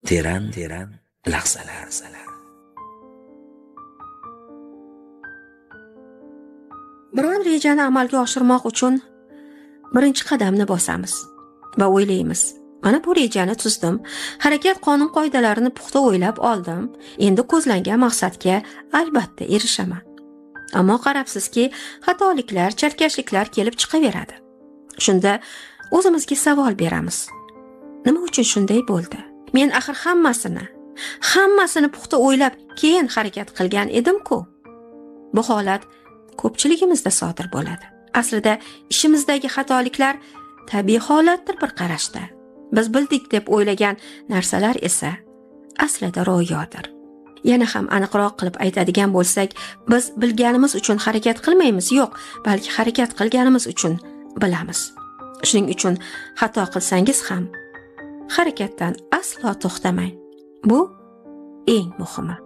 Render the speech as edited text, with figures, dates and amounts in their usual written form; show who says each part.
Speaker 1: teran lahzalar.
Speaker 2: Biron rejani amalga oshirmoq uchun birinchi qadamni bosamiz va o'ylaymiz. Mana bu rejani tuzdim, harakat qonun qoidalarini puxta o'ylab oldim, endi ko'zlangan maqsadga albatta erishaman. Ammo qarabsizki, xatoliklar, chalkashliklar kelib chiqaveradi. Shunda o'zimizga savol beramiz. Nima uchun shunday bo'ldi? Men axir hammasini puxta o'ylab, keyin harakat qilgan edim-ku. Bu holat ko'pchiligimizda sodir bo'ladi. Aslida ishimizdagi xatoliklar tabiiy holatdir bir qarashda. Biz bildik deb o'ylagan narsalar esa aslida ro'yodir. Yana ham aniqroq qilib aytadigan bo'lsak, biz bilganimiz uchun harakat qilmaymiz, yo'q, balki harakat qilganimiz uchun bilamiz. Shuning uchun xato qilsangiz ham harakatdan aslo to'xtamang. Bu eng muhimi.